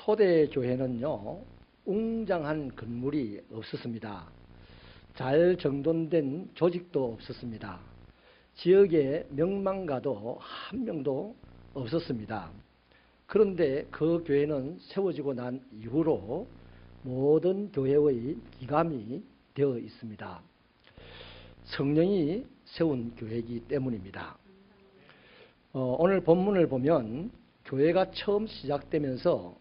초대 교회는요, 웅장한 건물이 없었습니다. 잘 정돈된 조직도 없었습니다. 지역에 명망가도 한 명도 없었습니다. 그런데 그 교회는 세워지고 난 이후로 모든 교회의 기감이 되어 있습니다. 성령이 세운 교회이기 때문입니다. 오늘 본문을 보면 교회가 처음 시작되면서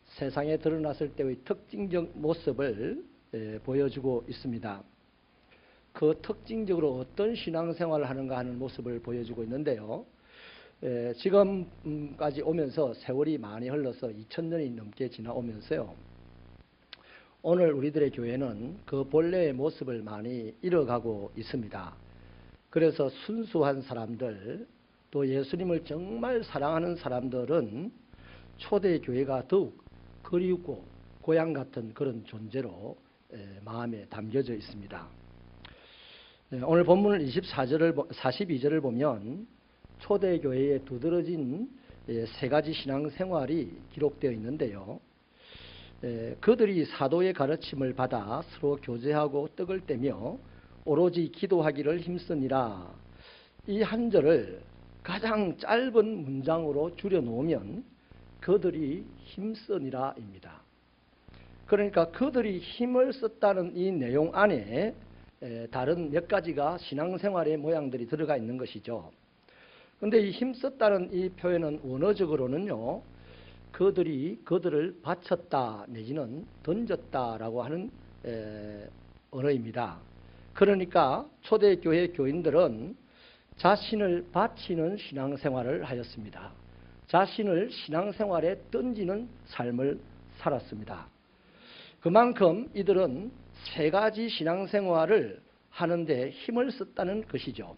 세상에 드러났을 때의 특징적 모습을 보여주고 있습니다. 그 특징적으로 어떤 신앙생활을 하는가 하는 모습을 보여주고 있는데요. 지금까지 오면서 세월이 많이 흘러서 2000년이 넘게 지나오면서요. 오늘 우리들의 교회는 그 본래의 모습을 많이 잃어가고 있습니다. 그래서 순수한 사람들, 또 예수님을 정말 사랑하는 사람들은 초대교회가 더욱 그리우고 고향 같은 그런 존재로 마음에 담겨져 있습니다. 오늘 본문 42절을 보면 초대교회에 두드러진 세 가지 신앙생활이 기록되어 있는데요. 그들이 사도의 가르침을 받아 서로 교제하고 떡을 떼며 오로지 기도하기를 힘쓰니라. 이 한 절을 가장 짧은 문장으로 줄여놓으면 그들이 힘쓰니라입니다. 그러니까 그들이 힘을 썼다는 이 내용 안에 다른 몇 가지가 신앙생활의 모양들이 들어가 있는 것이죠. 그런데 이 힘썼다는 이 표현은 원어적으로는요, 그들을 바쳤다 내지는 던졌다라고 하는 언어입니다. 그러니까 초대교회 교인들은 자신을 바치는 신앙생활을 하였습니다. 자신을 신앙생활에 던지는 삶을 살았습니다. 그만큼 이들은 세 가지 신앙생활을 하는데 힘을 썼다는 것이죠.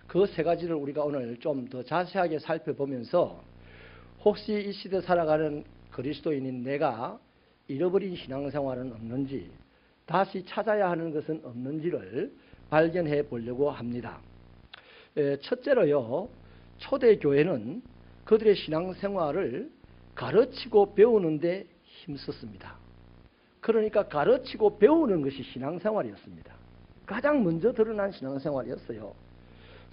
그 세 가지를 우리가 오늘 좀 더 자세하게 살펴보면서 혹시 이 시대 살아가는 그리스도인인 내가 잃어버린 신앙생활은 없는지, 다시 찾아야 하는 것은 없는지를 발견해 보려고 합니다. 첫째로요, 초대교회는 그들의 신앙생활을 가르치고 배우는데 힘썼습니다. 그러니까 가르치고 배우는 것이 신앙생활이었습니다. 가장 먼저 드러난 신앙생활이었어요.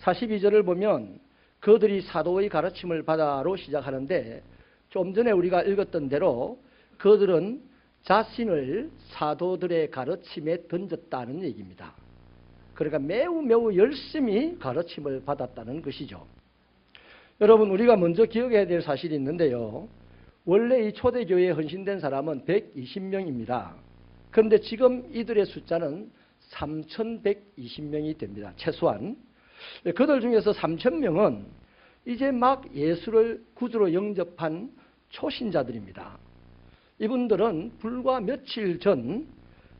42절을 보면 그들이 사도의 가르침을 받아로 시작하는데, 좀 전에 우리가 읽었던 대로 그들은 자신을 사도들의 가르침에 던졌다는 얘기입니다. 그러니까 매우 열심히 가르침을 받았다는 것이죠. 여러분, 우리가 먼저 기억해야 될 사실이 있는데요. 원래 이 초대교회에 헌신된 사람은 120명입니다. 그런데 지금 이들의 숫자는 3120명이 됩니다. 최소한. 그들 중에서 3000명은 이제 막 예수를 구주로 영접한 초신자들입니다. 이분들은 불과 며칠 전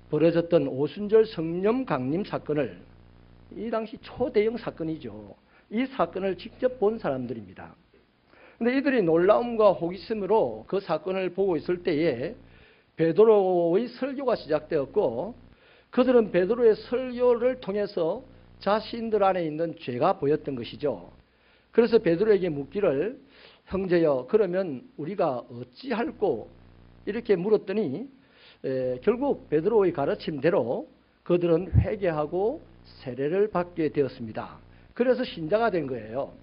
벌어졌던 오순절 성령 강림 사건을, 이 당시 초대형 사건이죠. 이 사건을 직접 본 사람들입니다. 그런데 이들이 놀라움과 호기심으로 그 사건을 보고 있을 때에 베드로의 설교가 시작되었고, 그들은 베드로의 설교를 통해서 자신들 안에 있는 죄가 보였던 것이죠. 그래서 베드로에게 묻기를, 형제여, 그러면 우리가 어찌할꼬? 이렇게 물었더니 결국 베드로의 가르침대로 그들은 회개하고 세례를 받게 되었습니다. 그래서 신자가 된 거예요.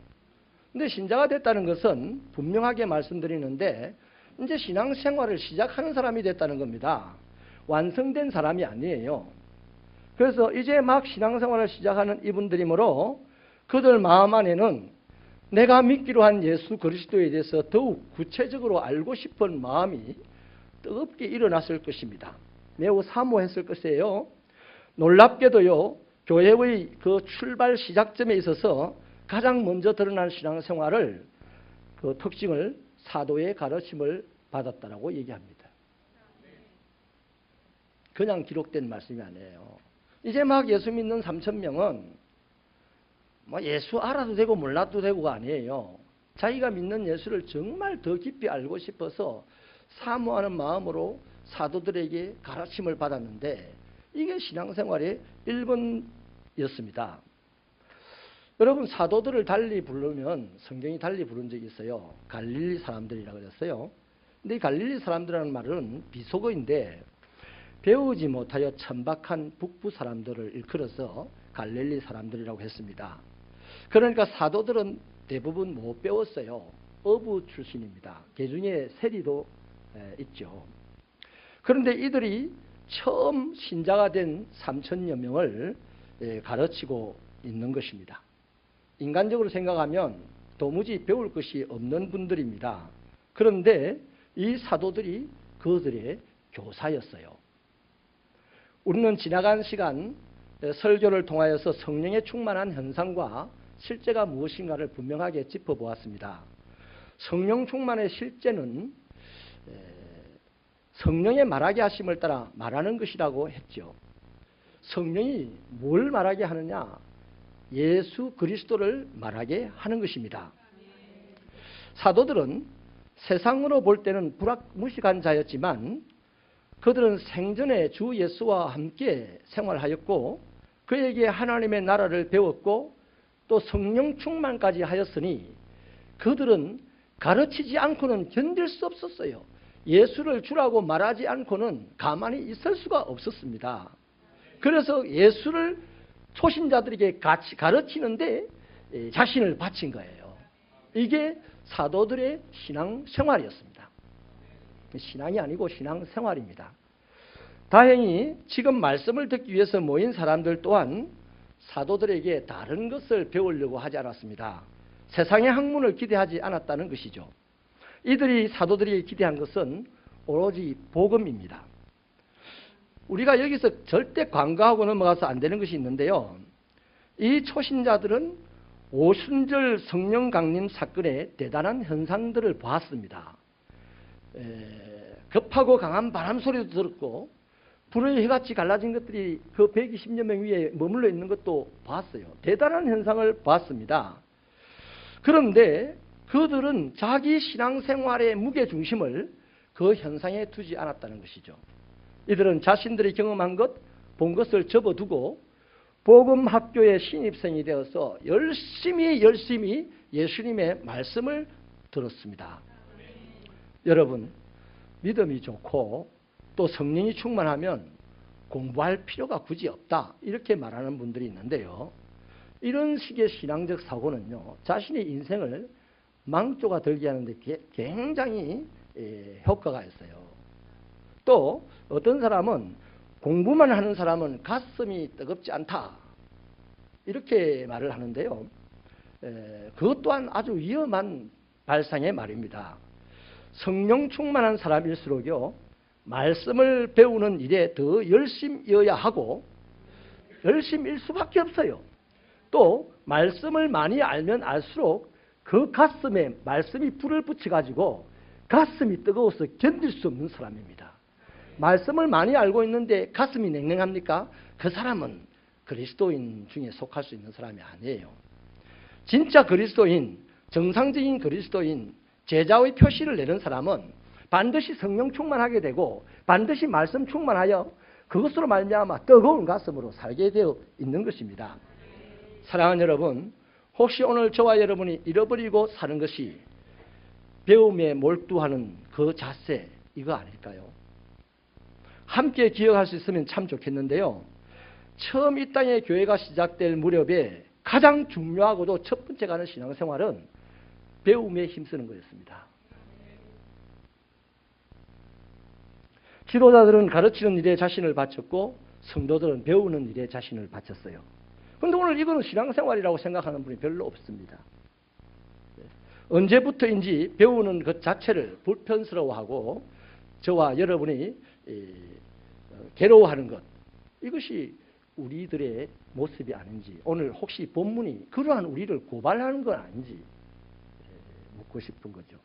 근데 신자가 됐다는 것은 분명하게 말씀드리는데, 이제 신앙생활을 시작하는 사람이 됐다는 겁니다. 완성된 사람이 아니에요. 그래서 이제 막 신앙생활을 시작하는 이분들이므로 그들 마음 안에는 내가 믿기로 한 예수 그리스도에 대해서 더욱 구체적으로 알고 싶은 마음이 뜨겁게 일어났을 것입니다. 매우 사모했을 것이에요. 놀랍게도요, 교회의 그 출발 시작점에 있어서 가장 먼저 드러난 신앙생활을, 그 특징을 사도의 가르침을 받았다라고 얘기합니다. 그냥 기록된 말씀이 아니에요. 이제 막 예수 믿는 3000명은 뭐 예수 알아도 되고 몰라도 되고가 아니에요. 자기가 믿는 예수를 정말 더 깊이 알고 싶어서 사모하는 마음으로 사도들에게 가르침을 받았는데, 이게 신앙생활의 1번이었습니다. 여러분, 사도들을 달리 부르면 성경이 달리 부른 적이 있어요. 갈릴리 사람들이라고 그랬어요. 근데 이 갈릴리 사람들이라는 말은 비속어인데 배우지 못하여 천박한 북부 사람들을 일컬어서 갈릴리 사람들이라고 했습니다. 그러니까 사도들은 대부분 못 배웠어요. 어부 출신입니다. 개중에 세리도 있죠. 그런데 이들이 처음 신자가 된 3천여 명을 가르치고 있는 것입니다. 인간적으로 생각하면 도무지 배울 것이 없는 분들입니다. 그런데 이 사도들이 그들의 교사였어요. 우리는 지나간 시간 설교를 통하여서 성령에 충만한 현상과 실제가 무엇인가를 분명하게 짚어보았습니다. 성령 충만의 실제는 성령의 말하게 하심을 따라 말하는 것이라고 했죠. 성령이 뭘 말하게 하느냐? 예수 그리스도를 말하게 하는 것입니다. 사도들은 세상으로 볼 때는 불악무식한 자였지만 그들은 생전에 주 예수와 함께 생활하였고 그에게 하나님의 나라를 배웠고 또 성령 충만까지 하였으니 그들은 가르치지 않고는 견딜 수 없었어요. 예수를 주라고 말하지 않고는 가만히 있을 수가 없었습니다. 그래서 예수를 초신자들에게 같이 가르치는데 자신을 바친 거예요. 이게 사도들의 신앙 생활이었습니다. 신앙이 아니고 신앙 생활입니다. 다행히 지금 말씀을 듣기 위해서 모인 사람들 또한 사도들에게 다른 것을 배우려고 하지 않았습니다. 세상의 학문을 기대하지 않았다는 것이죠. 이들이 사도들이 기대한 것은 오로지 복음입니다. 우리가 여기서 절대 간과하고 넘어가서 안 되는 것이 있는데요. 이 초신자들은 오순절 성령 강림 사건의 대단한 현상들을 보았습니다. 급하고 강한 바람 소리도 들었고 불의 해같이 갈라진 것들이 그 120여 명 위에 머물러 있는 것도 봤어요. 대단한 현상을 봤습니다. 그런데 그들은 자기 신앙생활의 무게중심을 그 현상에 두지 않았다는 것이죠. 이들은 자신들이 경험한 것, 본 것을 접어두고 복음학교의 신입생이 되어서 열심히 예수님의 말씀을 들었습니다. 여러분, 믿음이 좋고 또 성령이 충만하면 공부할 필요가 굳이 없다 이렇게 말하는 분들이 있는데요. 이런 식의 신앙적 사고는요, 자신의 인생을 망조가 들게 하는데 굉장히 효과가 있어요. 또 어떤 사람은 공부만 하는 사람은 가슴이 뜨겁지 않다 이렇게 말을 하는데요. 그것 또한 아주 위험한 발상의 말입니다. 성령 충만한 사람일수록요, 말씀을 배우는 일에 더 열심이어야 하고 열심일 수밖에 없어요. 또 말씀을 많이 알면 알수록 그 가슴에 말씀이 불을 붙여가지고 가슴이 뜨거워서 견딜 수 없는 사람입니다. 말씀을 많이 알고 있는데 가슴이 냉랭합니까? 그 사람은 그리스도인 중에 속할 수 있는 사람이 아니에요. 진짜 그리스도인, 정상적인 그리스도인, 제자의 표시를 내는 사람은 반드시 성령 충만하게 되고 반드시 말씀 충만하여 그것으로 말미암아 뜨거운 가슴으로 살게 되어 있는 것입니다. 사랑하는 여러분, 혹시 오늘 저와 여러분이 잃어버리고 사는 것이 배움에 몰두하는 그 자세, 이거 아닐까요? 함께 기억할 수 있으면 참 좋겠는데요. 처음 이 땅에 교회가 시작될 무렵에 가장 중요하고도 첫 번째 가는 신앙생활은 배움에 힘쓰는 거였습니다. 지도자들은 가르치는 일에 자신을 바쳤고 성도들은 배우는 일에 자신을 바쳤어요. 그런데 오늘 이거는 신앙생활이라고 생각하는 분이 별로 없습니다. 언제부터인지 배우는 것 자체를 불편스러워하고 저와 여러분이 괴로워하는 것, 이것이 우리들의 모습이 아닌지, 오늘 혹시 본문이 그러한 우리를 고발하는 건 아닌지 묻고 싶은 거죠.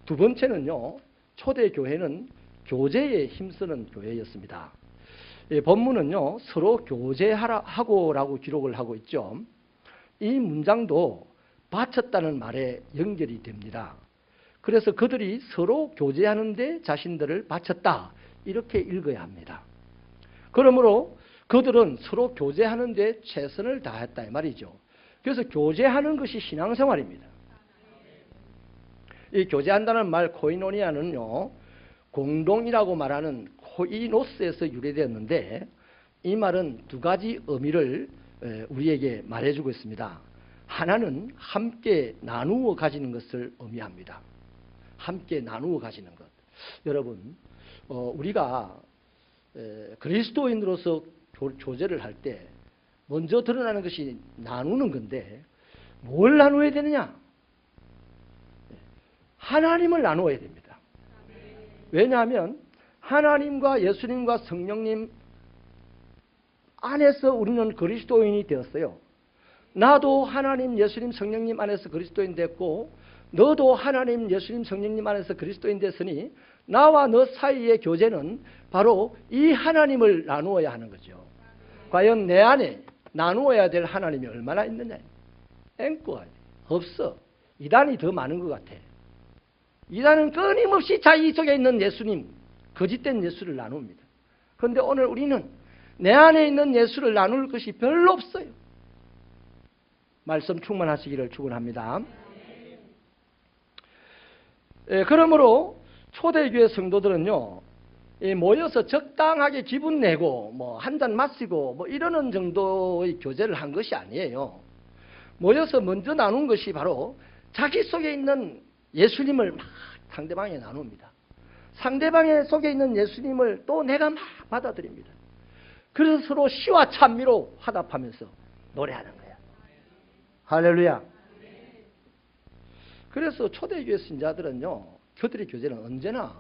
두 번째는요, 초대교회는 교제에 힘쓰는 교회였습니다. 본문은요, 서로 교제하고라고 기록을 하고 있죠. 이 문장도 바쳤다는 말에 연결이 됩니다. 그래서 그들이 서로 교제하는데 자신들을 바쳤다 이렇게 읽어야 합니다. 그러므로 그들은 서로 교제하는데 최선을 다했다 이 말이죠. 그래서 교제하는 것이 신앙생활입니다. 이 교제한다는 말 코이노니아는요, 공동이라고 말하는 코이노스에서 유래되었는데 이 말은 두 가지 의미를 우리에게 말해주고 있습니다. 하나는 함께 나누어 가지는 것을 의미합니다. 함께 나누어 가지는 것. 여러분, 우리가 그리스도인으로서 교제를 할 때 먼저 드러나는 것이 나누는 건데 뭘 나누어야 되느냐? 하나님을 나누어야 됩니다. 왜냐하면 하나님과 예수님과 성령님 안에서 우리는 그리스도인이 되었어요. 나도 하나님, 예수님, 성령님 안에서 그리스도인 됐고 너도 하나님, 예수님, 성령님 안에서 그리스도인 됐으니 나와 너 사이의 교제는 바로 이 하나님을 나누어야 하는 거죠. 과연 내 안에 나누어야 될 하나님이 얼마나 있느냐? 앵꼬가 없어. 이단이 더 많은 것 같아. 이단은 끊임없이 자기 속에 있는 예수님, 거짓된 예수를 나눕니다. 그런데 오늘 우리는 내 안에 있는 예수를 나눌 것이 별로 없어요. 말씀 충만하시기를 축원합니다. 그러므로 초대교회 성도들은요, 모여서 적당하게 기분 내고 뭐 한 잔 마시고 뭐 이러는 정도의 교제를 한 것이 아니에요. 모여서 먼저 나눈 것이 바로 자기 속에 있는 예수님을 막 상대방에 나눕니다. 상대방의 속에 있는 예수님을 또 내가 막 받아들입니다. 그래서 서로 시와 찬미로 화답하면서 노래하는 거야. 할렐루야. 그래서 초대교회 신자들은요, 그들의 교제는 언제나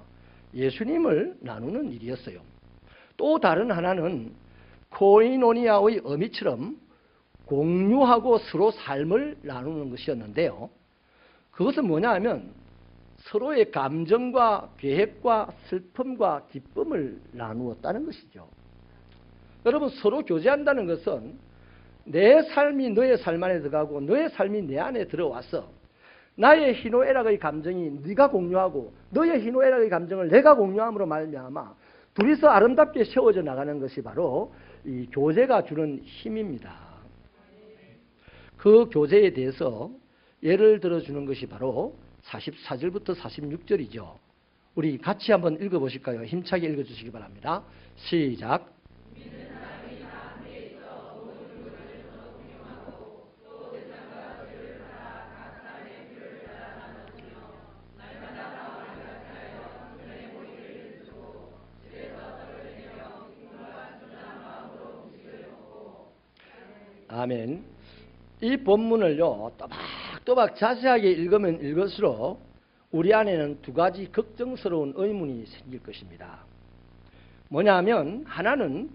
예수님을 나누는 일이었어요. 또 다른 하나는 코이노니아의 의미처럼 공유하고 서로 삶을 나누는 것이었는데요. 그것은 뭐냐 하면 서로의 감정과 계획과 슬픔과 기쁨을 나누었다는 것이죠. 여러분, 서로 교제한다는 것은 내 삶이 너의 삶 안에 들어가고 너의 삶이 내 안에 들어와서 나의 희노애락의 감정이 네가 공유하고 너의 희노애락의 감정을 내가 공유함으로 말미암아 둘이서 아름답게 세워져 나가는 것이 바로 이 교제가 주는 힘입니다. 그 교제에 대해서 예를 들어주는 것이 바로 44절부터 46절이죠. 우리 같이 한번 읽어보실까요? 힘차게 읽어주시기 바랍니다. 시작. 아멘. 이 본문을요, 또박또박 자세하게 읽으면 읽을수록 우리 안에는 두 가지 걱정스러운 의문이 생길 것입니다. 뭐냐면 하나는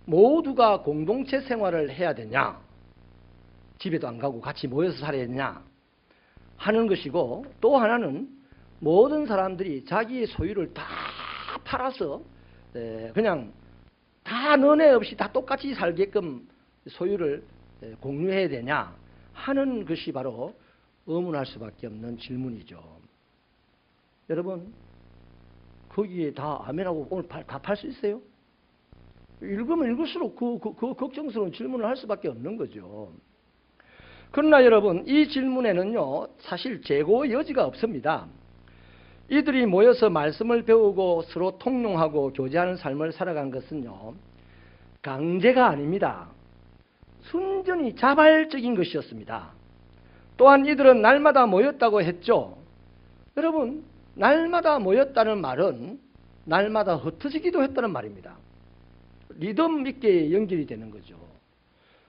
모두가 공동체 생활을 해야 되냐, 집에도 안 가고 같이 모여서 살아야 되냐 하는 것이고, 또 하나는 모든 사람들이 자기의 소유를 다 팔아서 그냥 다 너네 없이 다 똑같이 살게끔 소유를 공유해야 되냐 하는 것이 바로 의문할 수밖에 없는 질문이죠. 여러분, 거기에 다 아멘하고 오늘 다 팔 수 있어요? 읽으면 읽을수록 그 걱정스러운 질문을 할 수밖에 없는 거죠. 그러나 여러분, 이 질문에는요, 사실 재고의 여지가 없습니다. 이들이 모여서 말씀을 배우고 서로 통용하고 교제하는 삶을 살아간 것은요, 강제가 아닙니다. 순전히 자발적인 것이었습니다. 또한 이들은 날마다 모였다고 했죠. 여러분, 날마다 모였다는 말은 날마다 흩어지기도 했다는 말입니다. 리듬 있게 연결이 되는 거죠.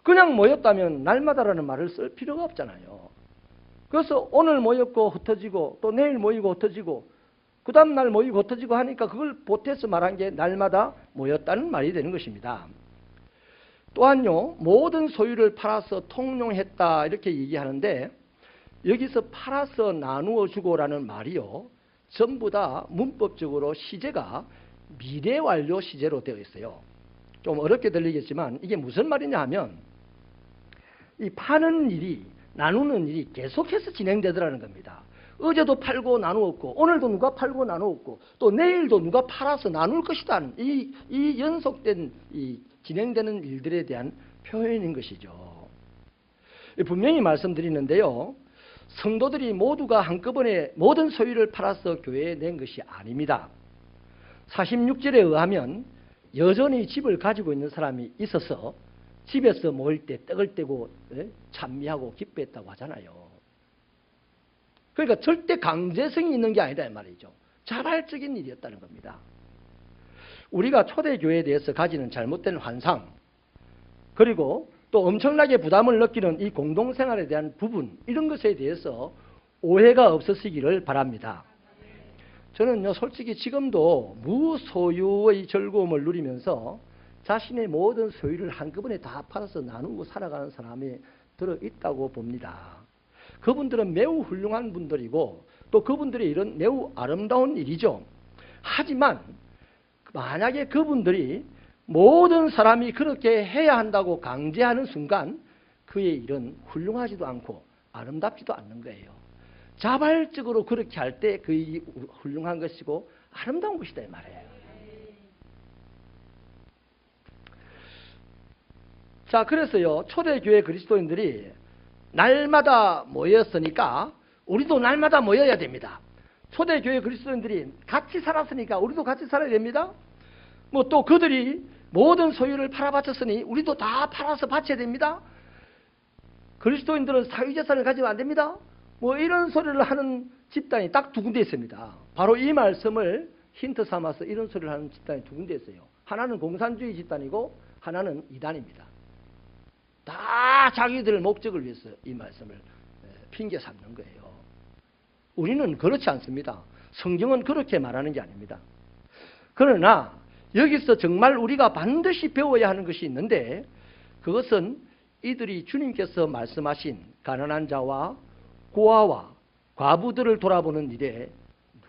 그냥 모였다면 날마다라는 말을 쓸 필요가 없잖아요. 그래서 오늘 모였고 흩어지고 또 내일 모이고 흩어지고 그 다음 날 모이고 흩어지고 하니까 그걸 보태서 말한 게 날마다 모였다는 말이 되는 것입니다. 또한요, 모든 소유를 팔아서 통용했다 이렇게 얘기하는데, 여기서 팔아서 나누어 주고라는 말이요, 전부 다 문법적으로 시제가 미래 완료 시제로 되어 있어요. 좀 어렵게 들리겠지만 이게 무슨 말이냐 하면, 이 파는 일이, 나누는 일이 계속해서 진행되더라는 겁니다. 어제도 팔고 나누었고 오늘도 누가 팔고 나누었고 또 내일도 누가 팔아서 나눌 것이다. 이 연속된 이 진행되는 일들에 대한 표현인 것이죠. 분명히 말씀드리는데요, 성도들이 모두가 한꺼번에 모든 소유를 팔아서 교회에 낸 것이 아닙니다. 46절에 의하면 여전히 집을 가지고 있는 사람이 있어서 집에서 모일 때 떡을 떼고 찬미하고 기뻐했다고 하잖아요. 그러니까 절대 강제성이 있는 게 아니다 이 말이죠. 자발적인 일이었다는 겁니다. 우리가 초대교회에 대해서 가지는 잘못된 환상, 그리고 또 엄청나게 부담을 느끼는 이 공동생활에 대한 부분, 이런 것에 대해서 오해가 없으시기를 바랍니다. 저는요, 솔직히 지금도 무소유의 즐거움을 누리면서 자신의 모든 소유를 한꺼번에 다 팔아서 나누고 살아가는 사람이 들어있다고 봅니다. 그분들은 매우 훌륭한 분들이고 또 그분들의 일은 매우 아름다운 일이죠. 하지만 만약에 그분들이 모든 사람이 그렇게 해야 한다고 강제하는 순간 그의 일은 훌륭하지도 않고 아름답지도 않는 거예요. 자발적으로 그렇게 할 때 그의 훌륭한 것이고 아름다운 것이다 이 말이에요. 자, 그래서요, 초대교회 그리스도인들이 날마다 모였으니까 우리도 날마다 모여야 됩니다. 초대교회 그리스도인들이 같이 살았으니까 우리도 같이 살아야 됩니다. 뭐 또 그들이 모든 소유를 팔아바쳤으니 우리도 다 팔아서 바쳐야 됩니다. 그리스도인들은 사유재산을 가지면 안 됩니다. 뭐 이런 소리를 하는 집단이 딱 두 군데 있습니다. 바로 이 말씀을 힌트 삼아서 이런 소리를 하는 집단이 두 군데 있어요. 하나는 공산주의 집단이고 하나는 이단입니다. 다 자기들 목적을 위해서 이 말씀을 핑계 삼는 거예요. 우리는 그렇지 않습니다. 성경은 그렇게 말하는 게 아닙니다. 그러나 여기서 정말 우리가 반드시 배워야 하는 것이 있는데 그것은 이들이 주님께서 말씀하신 가난한 자와 고아와 과부들을 돌아보는 일에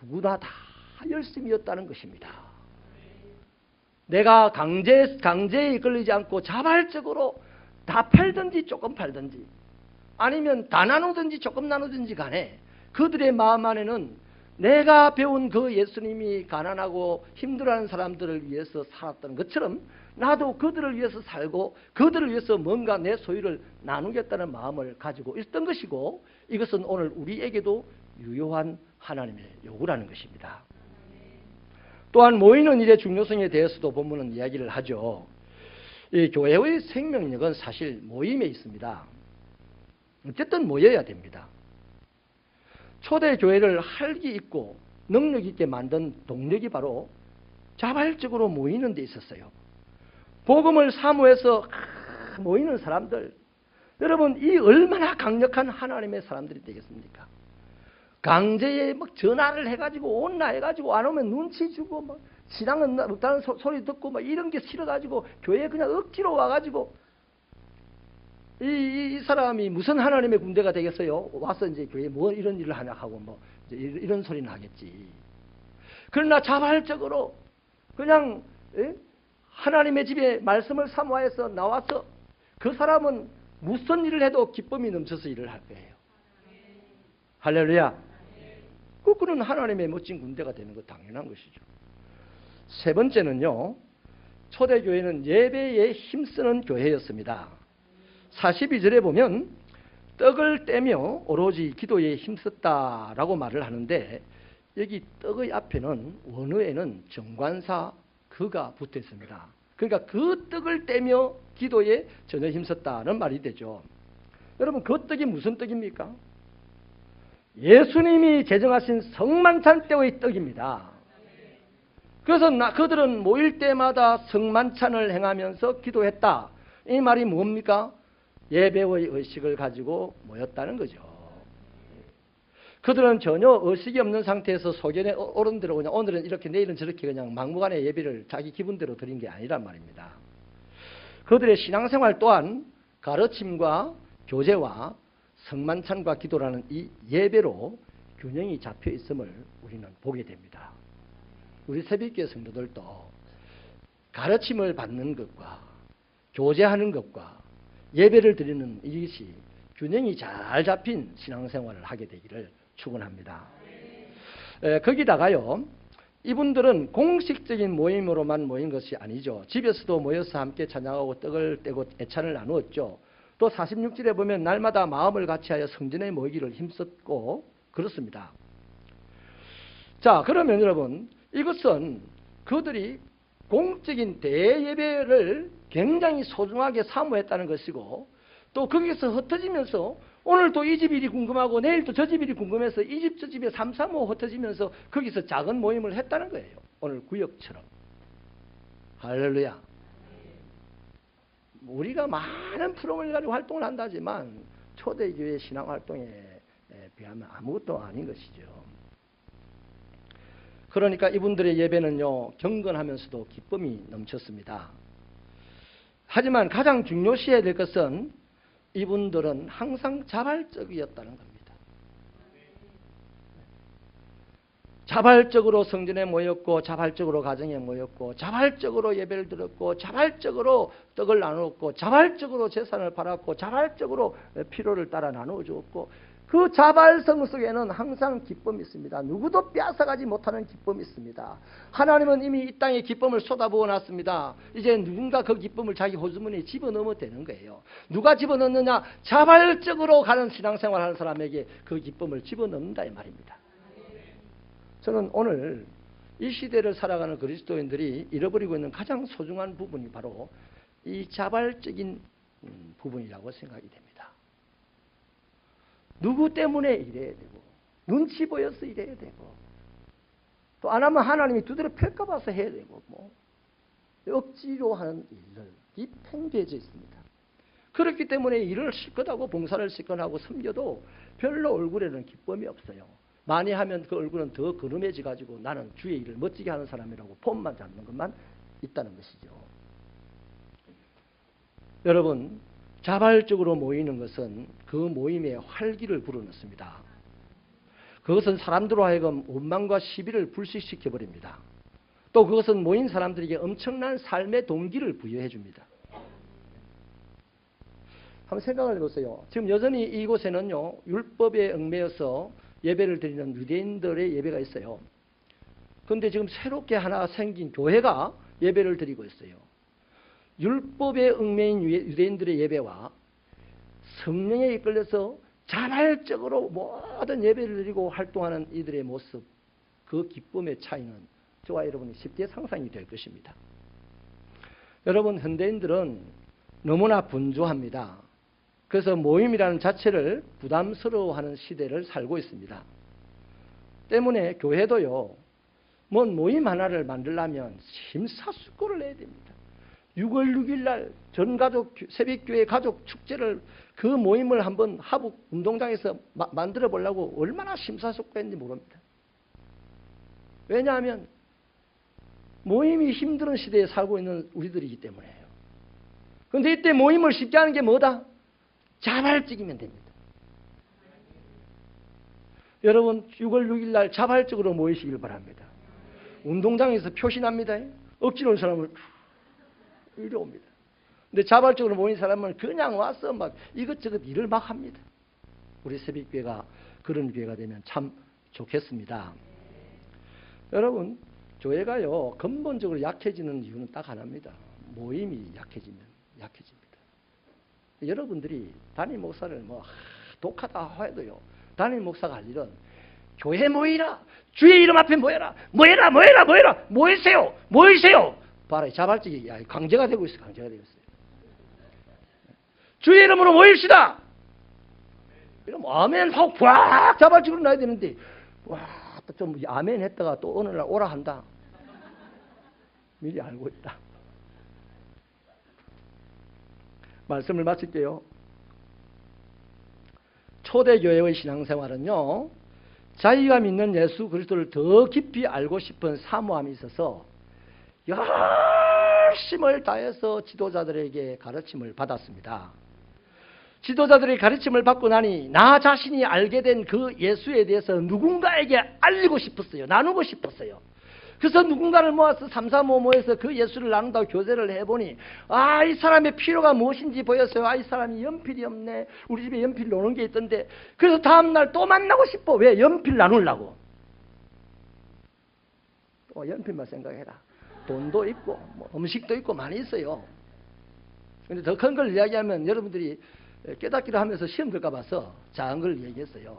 누구나 다 열심이었다는 것입니다. 내가 강제에 이끌리지 않고 자발적으로 다 팔든지 조금 팔든지 아니면 다 나누든지 조금 나누든지 간에 그들의 마음 안에는 내가 배운 그 예수님이 가난하고 힘들어하는 사람들을 위해서 살았던 것처럼 나도 그들을 위해서 살고 그들을 위해서 뭔가 내 소유를 나누겠다는 마음을 가지고 있던 것이고 이것은 오늘 우리에게도 유효한 하나님의 요구라는 것입니다. 또한 모이는 일의 중요성에 대해서도 본문은 이야기를 하죠. 이 교회의 생명력은 사실 모임에 있습니다. 어쨌든 모여야 됩니다. 초대교회를 활기 있고 능력 있게 만든 동력이 바로 자발적으로 모이는 데 있었어요. 복음을 사모해서 모이는 사람들, 여러분 이 얼마나 강력한 하나님의 사람들이 되겠습니까? 강제에 막 전화를 해가지고 온나 해가지고 안 오면 눈치 주고 막 신앙은 없다는 소리 듣고 막 이런 게 싫어가지고 교회에 그냥 억지로 와가지고 이 사람이 무슨 하나님의 군대가 되겠어요? 와서 이제 교회에 뭐 이런 일을 하냐 하고 뭐 이제 이런 소리는 하겠지. 그러나 자발적으로 그냥 하나님의 집에 말씀을 사모해서 나와서 그 사람은 무슨 일을 해도 기쁨이 넘쳐서 일을 할 거예요. 할렐루야. 그는 하나님의 멋진 군대가 되는 거 당연한 것이죠. 세 번째는요, 초대교회는 예배에 힘쓰는 교회였습니다. 42절에 보면 떡을 떼며 오로지 기도에 힘썼다라고 말을 하는데 여기 떡의 앞에는 원어에는 정관사 그가 붙어 있습니다. 그러니까 그 떡을 떼며 기도에 전혀 힘썼다는 말이 되죠. 여러분 그 떡이 무슨 떡입니까? 예수님이 제정하신 성만찬 때의 떡입니다. 그래서 그들은 모일 때마다 성만찬을 행하면서 기도했다. 이 말이 뭡니까? 예배의 의식을 가지고 모였다는 거죠. 그들은 전혀 의식이 없는 상태에서 소견에 오른 대로 그냥 오늘은 이렇게 내일은 저렇게 그냥 막무가내 예배를 자기 기분대로 드린 게 아니란 말입니다. 그들의 신앙생활 또한 가르침과 교제와 성만찬과 기도라는 이 예배로 균형이 잡혀 있음을 우리는 보게 됩니다. 우리 새벽교회 성도들도 가르침을 받는 것과 교제하는 것과 예배를 드리는 이것이 균형이 잘 잡힌 신앙생활을 하게 되기를 축원합니다. 거기다가요, 이분들은 공식적인 모임으로만 모인 것이 아니죠. 집에서도 모여서 함께 찬양하고 떡을 떼고 애찬을 나누었죠. 또 46절에 보면 날마다 마음을 같이하여 성전에 모이기를 힘썼고 그렇습니다. 자, 그러면 여러분, 이것은 그들이 공적인 대예배를 굉장히 소중하게 사모했다는 것이고, 또 거기서 흩어지면서 오늘 또 이 집 일이 궁금하고 내일 또 저 집 일이 궁금해서 이 집 저 집에 삼삼오오 흩어지면서 거기서 작은 모임을 했다는 거예요. 오늘 구역처럼. 할렐루야. 우리가 많은 프로그램을 가지고 활동을 한다지만 초대교회 신앙활동에 비하면 아무것도 아닌 것이죠. 그러니까 이분들의 예배는요, 경건하면서도 기쁨이 넘쳤습니다. 하지만 가장 중요시해야 될 것은 이분들은 항상 자발적이었다는 겁니다. 자발적으로 성전에 모였고, 자발적으로 가정에 모였고, 자발적으로 예배를 드렸고, 자발적으로 떡을 나누었고, 자발적으로 재산을 팔았고, 자발적으로 필요를 따라 나누어 주었고, 그 자발성 속에는 항상 기쁨이 있습니다. 누구도 빼앗아가지 못하는 기쁨이 있습니다. 하나님은 이미 이 땅에 기쁨을 쏟아부어 놨습니다. 이제 누군가 그 기쁨을 자기 호주머니에 집어넣으면 되는 거예요. 누가 집어넣느냐? 자발적으로 가는 신앙생활 하는 사람에게 그 기쁨을 집어넣는다 이 말입니다. 저는 오늘 이 시대를 살아가는 그리스도인들이 잃어버리고 있는 가장 소중한 부분이 바로 이 자발적인 부분이라고 생각이 됩니다. 누구 때문에 이래야 되고, 눈치 보여서 이래야 되고, 또 안 하면 하나님이 두드려 팰까 봐서 해야 되고, 억지로 하는 일들이 팽배해져 있습니다. 그렇기 때문에 일을 실컷 하고 봉사를 실컷 하고 섬겨도 별로 얼굴에는 기쁨이 없어요. 많이 하면 그 얼굴은 더 거름해져 가지고 나는 주의 일을 멋지게 하는 사람이라고 폼만 잡는 것만 있다는 것이죠. 여러분, 자발적으로 모이는 것은 그 모임에 활기를 불어넣습니다. 그것은 사람들로 하여금 원망과 시비를 불식시켜버립니다. 또 그것은 모인 사람들에게 엄청난 삶의 동기를 부여해 줍니다. 한번 생각을 해보세요. 지금 여전히 이곳에는요, 율법에 얽매여서 예배를 드리는 유대인들의 예배가 있어요. 그런데 지금 새롭게 하나 생긴 교회가 예배를 드리고 있어요. 율법에 얽매인 유대인들의 예배와 성령에 이끌려서 자발적으로 모든 예배를 드리고 활동하는 이들의 모습, 그 기쁨의 차이는 저와 여러분이 쉽게 상상이 될 것입니다. 여러분, 현대인들은 너무나 분주합니다. 그래서 모임이라는 자체를 부담스러워하는 시대를 살고 있습니다. 때문에 교회도요, 뭔 모임 하나를 만들려면 심사숙고를 내야 됩니다. 6월 6일 날 전가족 새벽교회 가족 축제를 그 모임을 한번 하북 운동장에서 만들어 보려고 얼마나 심사숙고했는지 모릅니다. 왜냐하면 모임이 힘든 시대에 살고 있는 우리들이기 때문에요. 그런데 이때 모임을 쉽게 하는 게 뭐다? 자발적이면 됩니다. 여러분, 6월 6일 날 자발적으로 모이시길 바랍니다. 운동장에서 표시납니다. 억지로 온 사람을 이리 옵니다. 근데 자발적으로 모인 사람은 그냥 와서 막 이것저것 일을 막 합니다. 우리 새벽교회가 그런 교회가 되면 참 좋겠습니다. 여러분, 교회가요, 근본적으로 약해지는 이유는 딱 하나입니다. 모임이 약해지면 약해집니다. 여러분들이 담임 목사를 독하다 해도요, 담임 목사가 할 일은 교회 모이라, 주의 이름 앞에 모여라, 모이세요. 봐라, 자발적이 강제가 되고 있어요. 강제가 되고 있어요. 주의 이름으로 모입시다. 이러면 아멘 하고 꽉 자발적으로 나야 되는데, 와, 또 좀 아멘 했다가 또 어느 날 오라 한다. 미리 알고 있다. 말씀을 마칠게요. 초대교회의 신앙생활은요, 자기가 믿는 예수 그리스도를 더 깊이 알고 싶은 사모함이 있어서 열심을 다해서 지도자들에게 가르침을 받았습니다. 지도자들의 가르침을 받고 나니 나 자신이 알게 된 그 예수에 대해서 누군가에게 알리고 싶었어요. 나누고 싶었어요. 그래서 누군가를 모아서 335 모여서 그 예수를 나눈다고 교제를 해보니, 이 사람의 필요가 무엇인지 보였어요. 이 사람이 연필이 없네. 우리 집에 연필 노는 게 있던데. 그래서 다음날 또 만나고 싶어. 왜? 연필 나누려고. 연필만 생각해라. 돈도 있고 음식도 있고 많이 있어요. 그런데 더 큰 걸 이야기하면 여러분들이 깨닫기를 하면서 시험 들까 봐서 작은 걸 얘기했어요.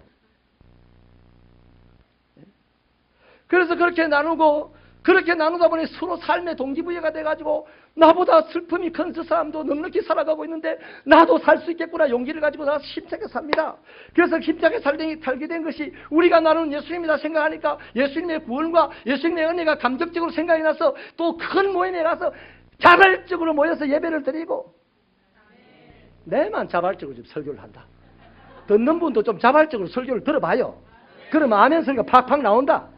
그래서 그렇게 나누다 보니 서로 삶의 동기부여가 돼가지고 나보다 슬픔이 큰 저 사람도 넉넉히 살아가고 있는데 나도 살 수 있겠구나 용기를 가지고 나서 힘차게 삽니다. 그래서 힘차게 살게 된 것이 우리가 나누는 예수님이다 생각하니까 예수님의 구원과 예수님의 은혜가 감격적으로 생각이 나서 또 큰 모임에 가서 자발적으로 모여서 예배를 드리고 내만 자발적으로 좀 설교를 한다. 듣는 분도 좀 자발적으로 설교를 들어봐요. 그러면 아멘 소리가 팍팍 나온다.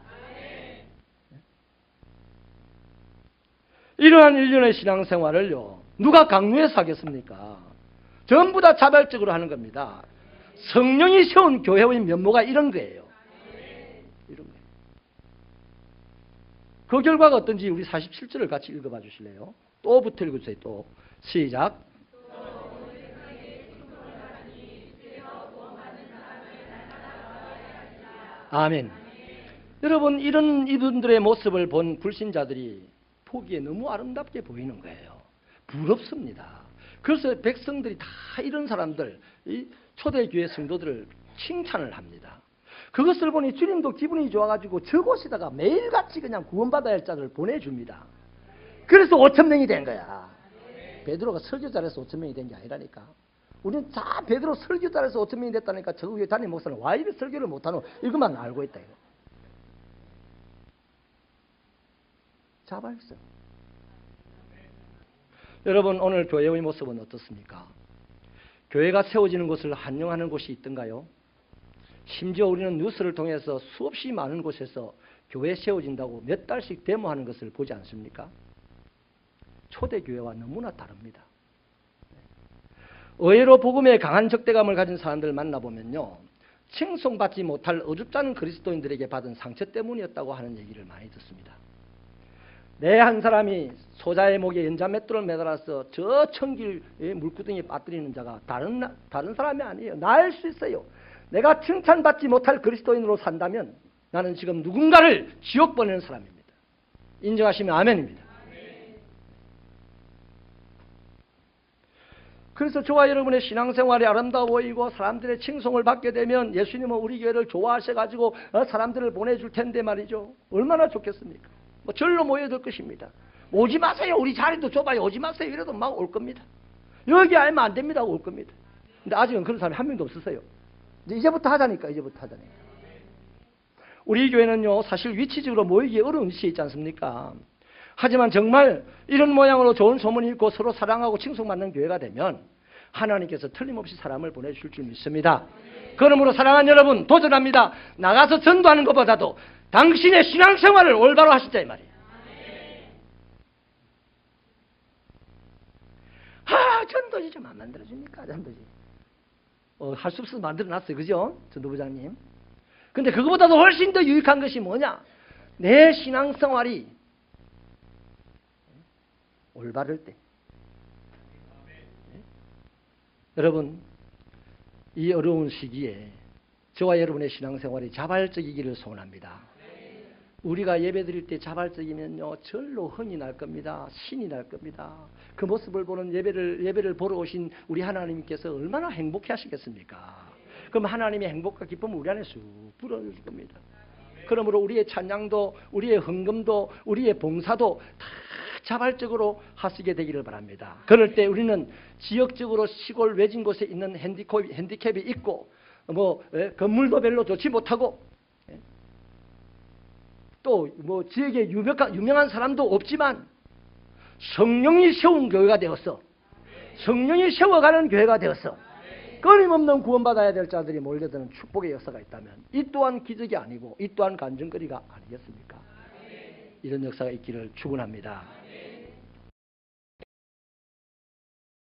이러한 일련의 신앙생활을요 누가 강요해서 하겠습니까? 전부 다 자발적으로 하는 겁니다. 성령이 세운 교회의 면모가 이런 거예요. 이런 거예요. 그 결과가 어떤지 우리 47절을 같이 읽어봐 주실래요? 또부터 읽어주세요. 또 시작. 아멘. 여러분 이런 이분들의 모습을 본 불신자들이 보기에 너무 아름답게 보이는 거예요. 부럽습니다. 그래서 백성들이 다 이런 사람들, 이 초대교회 성도들을 칭찬을 합니다. 그것을 보니 주님도 기분이 좋아가지고 저곳에다가 매일같이 그냥 구원받아야 할 자들을 보내줍니다. 그래서 5,000명이 된 거야. 베드로가 설교 잘해서 5,000명이 된 게 아니라니까. 우리는 다 베드로 설교 잘해서 5,000명이 됐다니까 저 위에 담임 목사는 와 이리 설교를 못하노 이것만 알고 있다. 이거. 자발성. 여러분 오늘 교회의 모습은 어떻습니까? 교회가 세워지는 곳을 환영하는 곳이 있던가요? 심지어 우리는 뉴스를 통해서 수없이 많은 곳에서 교회 세워진다고 몇 달씩 데모하는 것을 보지 않습니까? 초대교회와 너무나 다릅니다. 의외로 복음에 강한 적대감을 가진 사람들을 만나보면요 칭송받지 못할 어줍잖은 그리스도인들에게 받은 상처 때문이었다고 하는 얘기를 많이 듣습니다. 내 한 사람이 소자의 목에 연자맷돌을 매달아서 저 천길 물구덩이에 빠뜨리는 자가 다른 사람이 아니에요. 나일 수 있어요. 내가 칭찬받지 못할 그리스도인으로 산다면 나는 지금 누군가를 지옥 보내는 사람입니다. 인정하시면 아멘입니다. 그래서 저와 여러분의 신앙생활이 아름다워 보이고 사람들의 칭송을 받게 되면 예수님은 우리 교회를 좋아하셔가지고 사람들을 보내줄 텐데 말이죠. 얼마나 좋겠습니까? 뭐 절로 모여들 것입니다. 오지 마세요. 우리 자리도 좁아요. 오지 마세요. 이래도 막 올 겁니다. 여기 알면 안 됩니다. 올 겁니다. 근데 아직은 그런 사람이 한 명도 없었어요. 이제부터 하자니까. 우리 교회는요 사실 위치적으로 모이기 어려운 위치에 있지 않습니까? 하지만 정말 이런 모양으로 좋은 소문이 있고 서로 사랑하고 칭송받는 교회가 되면 하나님께서 틀림없이 사람을 보내주실 줄 믿습니다. 그러므로 사랑하는 여러분 도전합니다. 나가서 전도하는 것보다도 당신의 신앙생활을 올바로 하시자 이 말이에요. 전도지 좀 안 만들어줍니까? 전도지. 할 수 없어서 만들어놨어요. 그죠? 전도부장님. 근데 그거보다도 훨씬 더 유익한 것이 뭐냐? 내 신앙생활이 올바를 때. 여러분, 이 어려운 시기에 저와 여러분의 신앙생활이 자발적이기를 소원합니다. 우리가 예배드릴 때 자발적이면요 절로 흥이 날 겁니다. 신이 날 겁니다. 그 모습을 보는 예배를 보러 오신 우리 하나님께서 얼마나 행복해 하시겠습니까? 그럼 하나님의 행복과 기쁨을 우리 안에 쑥 불어줄 겁니다. 그러므로 우리의 찬양도 우리의 헌금도 우리의 봉사도 다 자발적으로 하시게 되기를 바랍니다. 그럴 때 우리는 지역적으로 시골 외진 곳에 있는 핸디캡이 있고 건물도 별로 좋지 못하고 또 지역에 유명한 사람도 없지만 성령이 세운 교회가 되었어. 성령이 세워가는 교회가 되었어. 끊임없는 구원받아야 될 자들이 몰려드는 축복의 역사가 있다면 이 또한 기적이 아니고 이 또한 간증거리가 아니겠습니까? 이런 역사가 있기를 축원합니다.